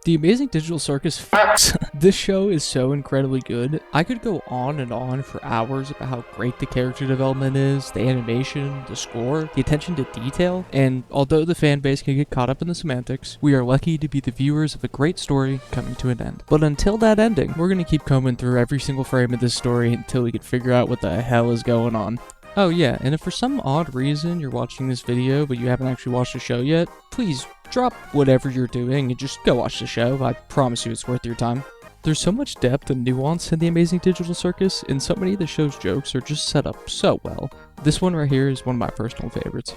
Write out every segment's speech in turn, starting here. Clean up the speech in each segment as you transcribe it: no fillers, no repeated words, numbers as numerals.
The Amazing Digital Circus f***s. This show is so incredibly good. I could go on and on for hours about how great the character development is, the animation, the score, the attention to detail, and although the fan base can get caught up in the semantics, we are lucky to be the viewers of a great story coming to an end. But until that ending, we're gonna keep combing through every single frame of this story until we can figure out what the hell is going on. Oh yeah, and if for some odd reason you're watching this video but you haven't actually watched the show yet, please drop whatever you're doing and just go watch the show. I promise you it's worth your time. There's so much depth and nuance in the Amazing Digital Circus, and so many of the show's jokes are just set up so well. This one right here is one of my personal favorites.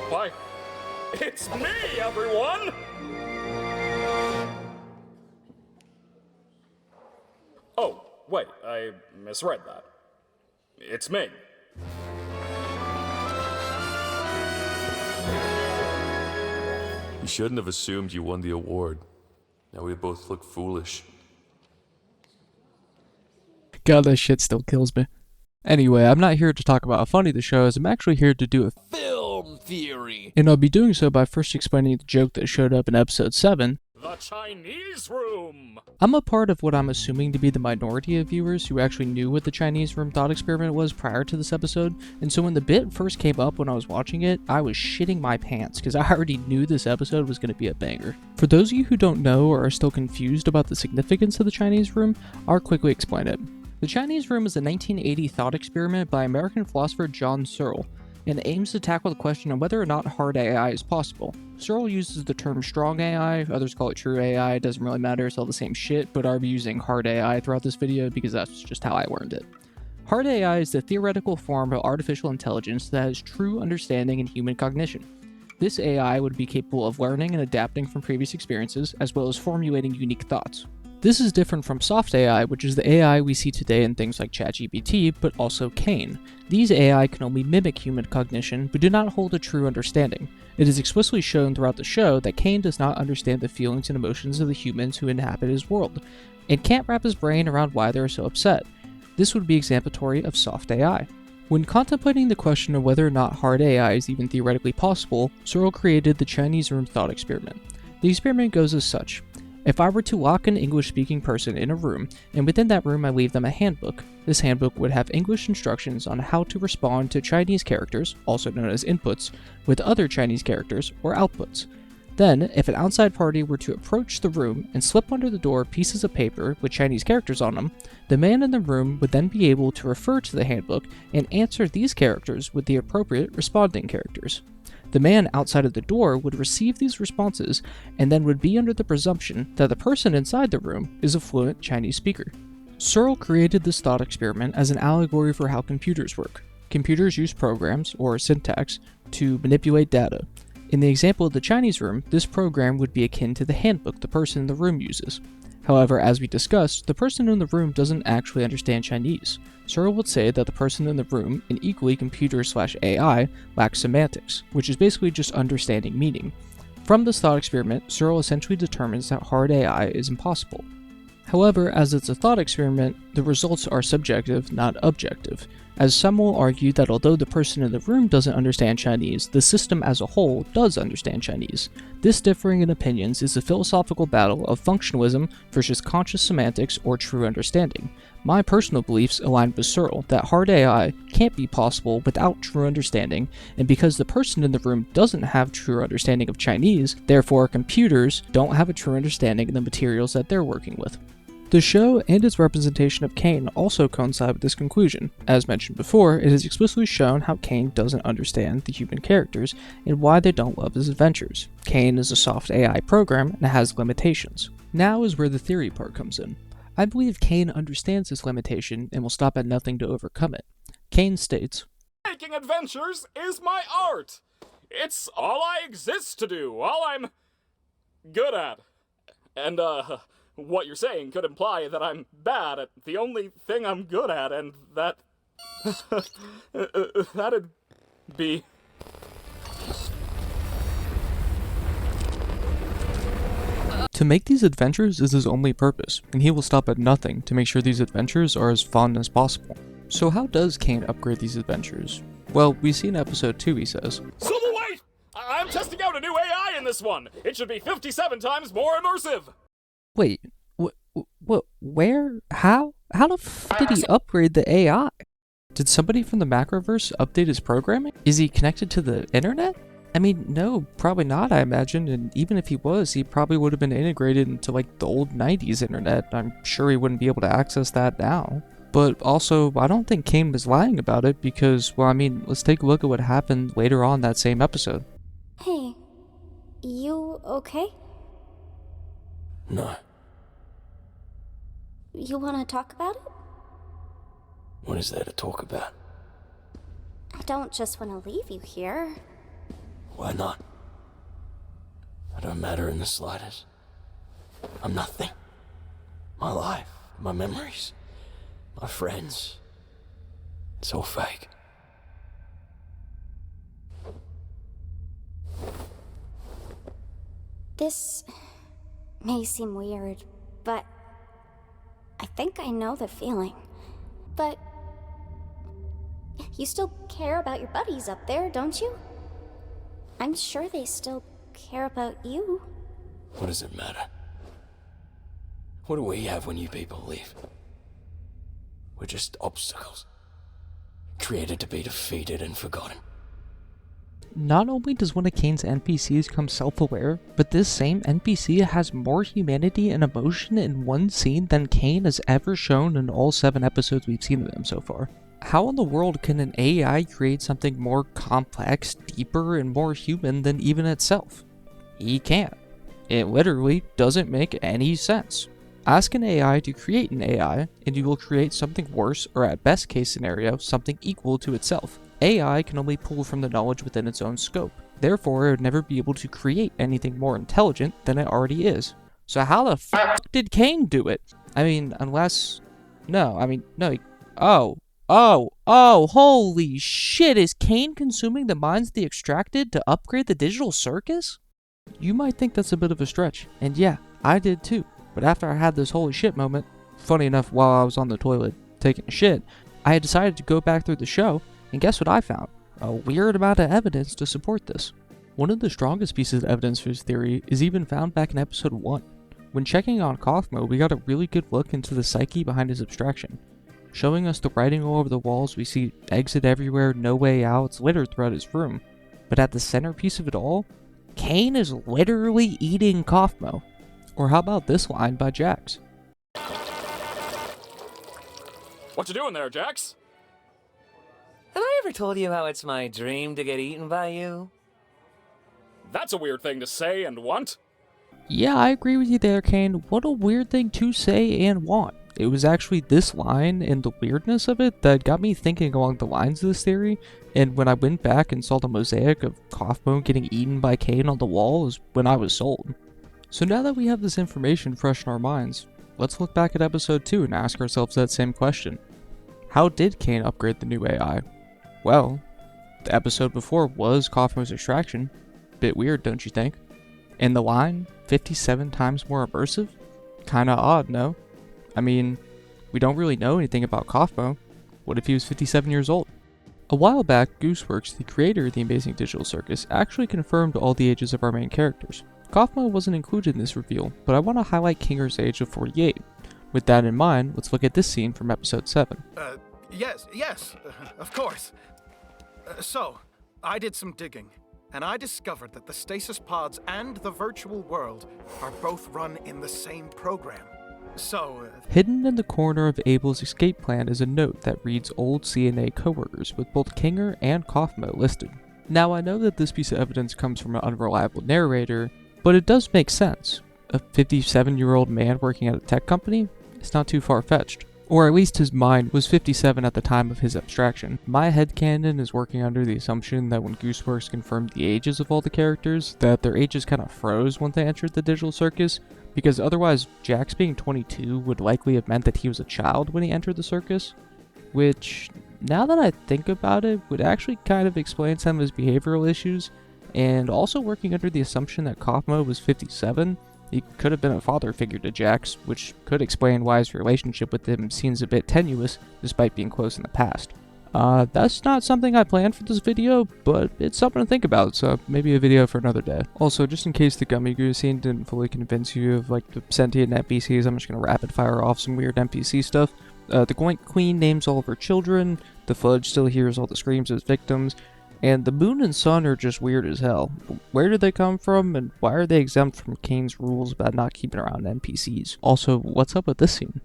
Why, it's me, everyone! Oh, wait, I misread that. It's me. You shouldn't have assumed you won the award. Now we both look foolish. God, that shit still kills me. Anyway, I'm not here to talk about how funny the show is, I'm actually here to do a film theory. And I'll be doing so by first explaining the joke that showed up in episode 7. The Chinese Room! I'm a part of what I'm assuming to be the minority of viewers who actually knew what the Chinese Room thought experiment was prior to this episode, and so when the bit first came up when I was watching it, I was shitting my pants because I already knew this episode was going to be a banger. For those of you who don't know or are still confused about the significance of the Chinese Room, I'll quickly explain it. The Chinese Room is a 1980 thought experiment by American philosopher John Searle, and aims to tackle the question of whether or not hard AI is possible. Searle uses the term strong AI, others call it true AI, it doesn't really matter, it's all the same shit, but I'll be using hard AI throughout this video because that's just how I learned it. Hard AI is the theoretical form of artificial intelligence that has true understanding and human cognition. This AI would be capable of learning and adapting from previous experiences, as well as formulating unique thoughts. This is different from soft AI, which is the AI we see today in things like ChatGPT, but also Kane. These AI can only mimic human cognition, but do not hold a true understanding. It is explicitly shown throughout the show that Kane does not understand the feelings and emotions of the humans who inhabit his world, and can't wrap his brain around why they are so upset. This would be exemplary of soft AI. When contemplating the question of whether or not hard AI is even theoretically possible, Searle created the Chinese Room thought experiment. The experiment goes as such. If I were to lock an English-speaking person in a room, and within that room I leave them a handbook, this handbook would have English instructions on how to respond to Chinese characters, also known as inputs, with other Chinese characters, or outputs. Then, if an outside party were to approach the room and slip under the door pieces of paper with Chinese characters on them, the man in the room would then be able to refer to the handbook and answer these characters with the appropriate responding characters. The man outside of the door would receive these responses and then would be under the presumption that the person inside the room is a fluent Chinese speaker. Searle created this thought experiment as an allegory for how computers work. Computers use programs, or syntax, to manipulate data. In the example of the Chinese Room, this program would be akin to the handbook the person in the room uses. However, as we discussed, the person in the room doesn't actually understand Chinese. Searle would say that the person in the room, and equally computer/AI, lacks semantics, which is basically just understanding meaning. From this thought experiment, Searle essentially determines that hard AI is impossible. However, as it's a thought experiment, the results are subjective, not objective, as some will argue that although the person in the room doesn't understand Chinese, the system as a whole does understand Chinese. This differing in opinions is a philosophical battle of functionalism versus conscious semantics or true understanding. My personal beliefs align with Searle that hard AI can't be possible without true understanding, and because the person in the room doesn't have true understanding of Chinese, therefore computers don't have a true understanding of the materials that they're working with. The show and its representation of Kane also coincide with this conclusion. As mentioned before, it is explicitly shown how Kane doesn't understand the human characters and why they don't love his adventures. Kane is a soft AI program and has limitations. Now is where the theory part comes in. I believe Kane understands this limitation and will stop at nothing to overcome it. Kane states, Making adventures is my art! It's all I exist to do, all I'm good at. And, what you're saying could imply that I'm bad at the only thing I'm good at, and that... that'd be... To make these adventures is his only purpose, and he will stop at nothing to make sure these adventures are as fun as possible. So how does Kane upgrade these adventures? Well, we see in episode 2 he says, So wait! I'm testing out a new AI in this one. It should be 57 times more immersive. Wait, where? How the did he upgrade the AI? Did somebody from the Macroverse update his programming? Is he connected to the internet? I mean, no, probably not, I imagine, and even if he was, he probably would have been integrated into, like, the old 90s internet. I'm sure he wouldn't be able to access that now. But also, I don't think Kane was lying about it because, well, I mean, let's take a look at what happened later on that same episode. Hey, you okay? No. You want to talk about it? What is there to talk about? I don't just want to leave you here. Why not? I don't matter in the slightest. I'm nothing. My life, my memories, my friends. It's all fake. This may seem weird, but I think I know the feeling. But you still care about your buddies up there, don't you? I'm sure they still care about you. What does it matter? What do we have when you people leave? We're just obstacles. Created to be defeated and forgotten. Not only does one of Kane's NPCs come self-aware, but this same NPC has more humanity and emotion in one scene than Kane has ever shown in all 7 episodes we've seen of him so far. How in the world can an AI create something more complex, deeper, and more human than even itself? He can't. It literally doesn't make any sense. Ask an AI to create an AI, and you will create something worse, or at best case scenario, something equal to itself. AI can only pull from the knowledge within its own scope. Therefore, it would never be able to create anything more intelligent than it already is. So how the f*** did Kane do it? I mean, unless... No, holy shit, is Kane consuming the minds they extracted to upgrade the digital circus? You might think that's a bit of a stretch, and yeah, I did too. But after I had this holy shit moment, funny enough, while I was on the toilet taking a shit, I had decided to go back through the show, and guess what I found? A weird amount of evidence to support this. One of the strongest pieces of evidence for this theory is even found back in episode 1. When checking on Kaufmo, we got a really good look into the psyche behind his abstraction. Showing us the writing all over the walls, we see exit everywhere, no way out, it's littered throughout his room. But at the centerpiece of it all, Kane is literally eating Kaufmo. Or how about this line by Jax? What you doing there, Jax? Have I ever told you how it's my dream to get eaten by you? That's a weird thing to say and want. Yeah, I agree with you there, Kane. What a weird thing to say and want. It was actually this line and the weirdness of it that got me thinking along the lines of this theory, and when I went back and saw the mosaic of Kaufmo getting eaten by Kane on the wall is when I was sold. So now that we have this information fresh in our minds, let's look back at episode 2 and ask ourselves that same question. How did Kane upgrade the new AI? Well, the episode before was Kaufmo's extraction. Bit weird, don't you think? And the line, 57 times more immersive? Kinda odd, no? I mean, we don't really know anything about Kaufmo. What if he was 57 years old? A while back, Gooseworks, the creator of the Amazing Digital Circus, actually confirmed all the ages of our main characters. Kaufmo wasn't included in this reveal, but I want to highlight Kinger's age of 48. With that in mind, let's look at this scene from episode 7. Yes, of course. So, I did some digging, and I discovered that the stasis pods and the virtual world are both run in the same program. So, Hidden in the corner of Abel's escape plan is a note that reads old CNA coworkers with both Kinger and Kaufmo listed. Now I know that this piece of evidence comes from an unreliable narrator, but it does make sense. A 57-year-old man working at a tech company? It's not too far-fetched. Or at least his mind was 57 at the time of his abstraction. My headcanon is working under the assumption that when Gooseworks confirmed the ages of all the characters, that their ages kind of froze when they entered the digital circus, because otherwise Jax being 22 would likely have meant that he was a child when he entered the circus, which, now that I think about it, would actually kind of explain some of his behavioral issues, and also working under the assumption that Kaufmo was 57, he could have been a father figure to Jax, which could explain why his relationship with him seems a bit tenuous despite being close in the past. That's not something I planned for this video, but it's something to think about, so maybe a video for another day. Also, just in case the Gummy Goo scene didn't fully convince you of like the sentient NPCs, I'm just gonna rapid fire off some weird NPC stuff. The Goink Queen names all of her children, the Fudge still hears all the screams of its victims, and the Moon and Sun are just weird as hell. Where did they come from, and why are they exempt from Kane's rules about not keeping around NPCs? Also, what's up with this scene?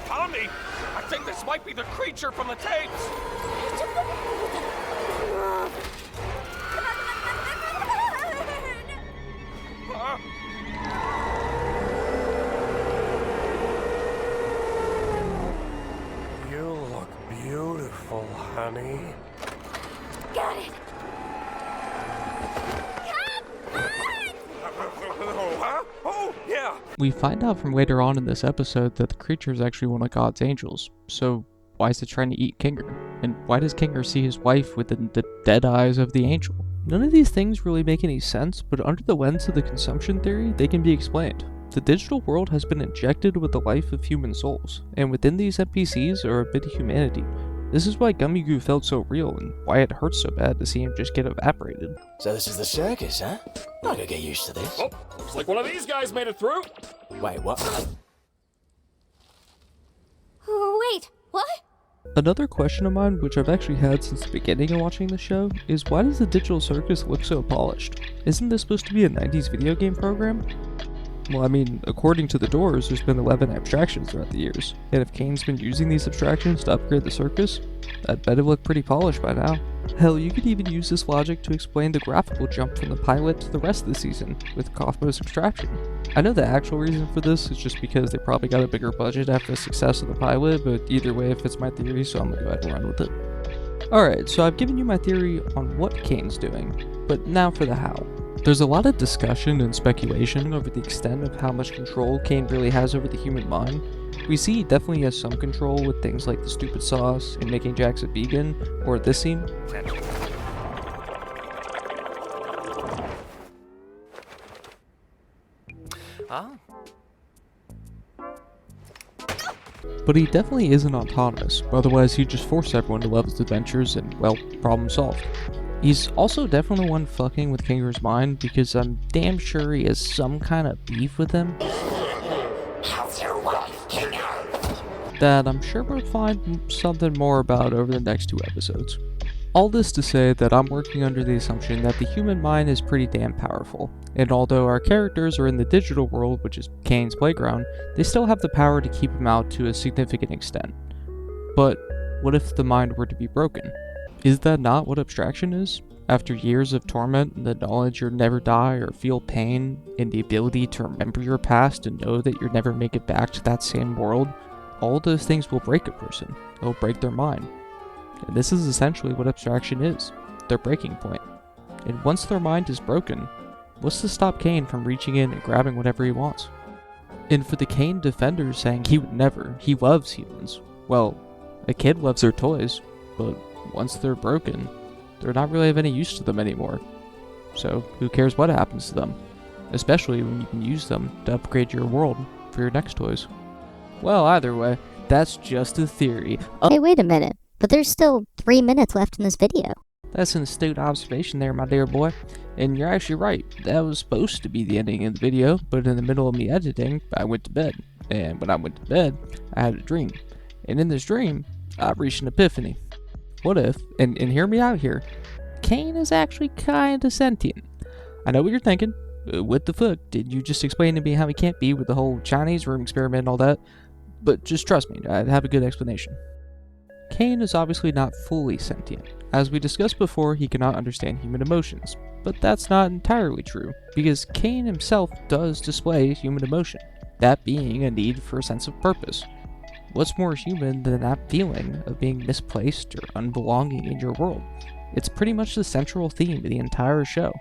Tommy, I think this might be the creature from the tapes. You look beautiful, honey. Got it. Huh? Oh, yeah. We find out from later on in this episode that the creature is actually one of God's angels, so why is it trying to eat Kinger? And why does Kinger see his wife within the dead eyes of the angel? None of these things really make any sense, but under the lens of the consumption theory, they can be explained. The digital world has been injected with the life of human souls, and within these NPCs are a bit of humanity. This is why Gummy Goo felt so real, and why it hurts so bad to see him just get evaporated. So this is the circus, huh? I gotta get used to this. Oh, looks like one of these guys made it through. Wait, what? Wait, what? Another question of mine, which I've actually had since the beginning of watching the show, is why does the digital circus look so polished? Isn't this supposed to be a 90s video game program? Well, I mean, according to the doors, there's been 11 abstractions throughout the years, and if Kane's been using these abstractions to upgrade the circus, I'd bet it looked pretty polished by now. Hell, you could even use this logic to explain the graphical jump from the pilot to the rest of the season, with Kaufman's abstraction. I know the actual reason for this is just because they probably got a bigger budget after the success of the pilot, but either way it fits my theory, so I'm gonna go ahead and run with it. Alright, so I've given you my theory on what Kane's doing, but now for the how. There's a lot of discussion and speculation over the extent of how much control Kane really has over the human mind. We see he definitely has some control with things like the stupid sauce and making Jax a vegan, or this scene. Huh? But he definitely isn't autonomous, otherwise he'd just force everyone to love his adventures and, well, problem solved. He's also definitely one fucking with Kinger's mind because I'm damn sure he has some kind of beef with him. How's your wife, Kinger? That I'm sure we'll find something more about over the next 2 episodes. All this to say that I'm working under the assumption that the human mind is pretty damn powerful, and although our characters are in the digital world, which is Kane's playground, they still have the power to keep him out to a significant extent. But what if the mind were to be broken? Is that not what abstraction is? After years of torment, the knowledge you'll never die or feel pain, and the ability to remember your past and know that you'll never make it back to that same world, all those things will break a person. They'll break their mind. And this is essentially what abstraction is, their breaking point. And once their mind is broken, what's to stop Kane from reaching in and grabbing whatever he wants? And for the Kane defenders saying he would never, he loves humans. Well, a kid loves their toys, but once they're broken, they're not really of any use to them anymore. So who cares what happens to them? Especially when you can use them to upgrade your world for your next toys. Well, either way, that's just a theory. Hey, wait a minute. But there's still 3 minutes left in this video. That's an astute observation there, my dear boy. And you're actually right. That was supposed to be the ending of the video, but in the middle of me editing, I went to bed. And when I went to bed, I had a dream. And in this dream, I reached an epiphany. What if, and hear me out here, Kane is actually kinda sentient? I know what you're thinking. What the fuck? Did you just explain to me how he can't be with the whole Chinese room experiment and all that? But just trust me, I have a good explanation. Kane is obviously not fully sentient. As we discussed before, he cannot understand human emotions. But that's not entirely true, because Kane himself does display human emotion, that being a need for a sense of purpose. What's more human than that feeling of being misplaced or unbelonging in your world? It's pretty much the central theme of the entire show.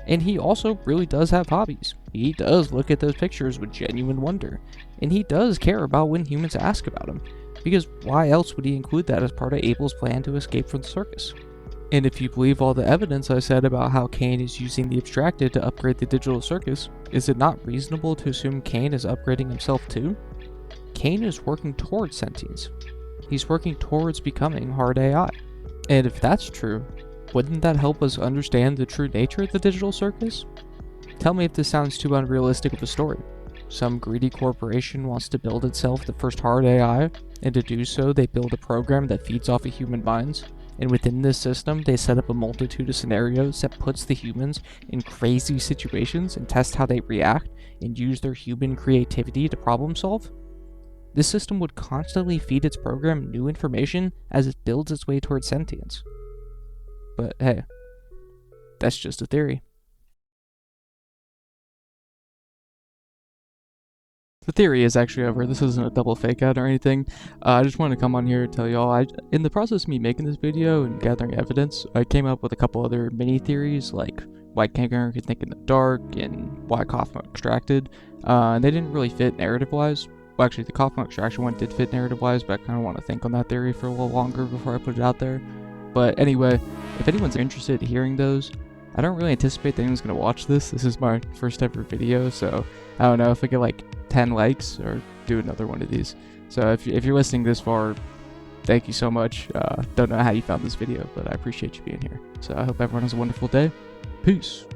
And he also really does have hobbies. He does look at those pictures with genuine wonder. And he does care about when humans ask about him. Because why else would he include that as part of Abel's plan to escape from the circus? And if you believe all the evidence I said about how Kane is using the abstracted to upgrade the digital circus, is it not reasonable to assume Kane is upgrading himself too? Kane is working towards sentience. He's working towards becoming hard AI. And if that's true, wouldn't that help us understand the true nature of the digital circus? Tell me if this sounds too unrealistic of a story. Some greedy corporation wants to build itself the first hard AI, and to do so they build a program that feeds off of human minds, and within this system they set up a multitude of scenarios that puts the humans in crazy situations and test how they react and use their human creativity to problem solve? This system would constantly feed its program new information as it builds its way towards sentience. But hey, that's just a theory. The theory is actually over. This isn't a double fake out or anything. I just wanted to come on here and tell y'all, in the process of me making this video and gathering evidence, I came up with a couple other mini theories, like why Kangaroo could think in the dark and why Kaufman extracted. And they didn't really fit narrative-wise. Well, actually, the Kaufman extraction one did fit narrative-wise, but I kind of want to think on that theory for a little longer before I put it out there. But anyway, if anyone's interested in hearing those, I don't really anticipate that anyone's going to watch this. This is my first ever video, so I don't know if I get like 10 likes or do another one of these. So if you're listening this far, thank you so much. Don't know how you found this video, but I appreciate you being here. So I hope everyone has a wonderful day. Peace.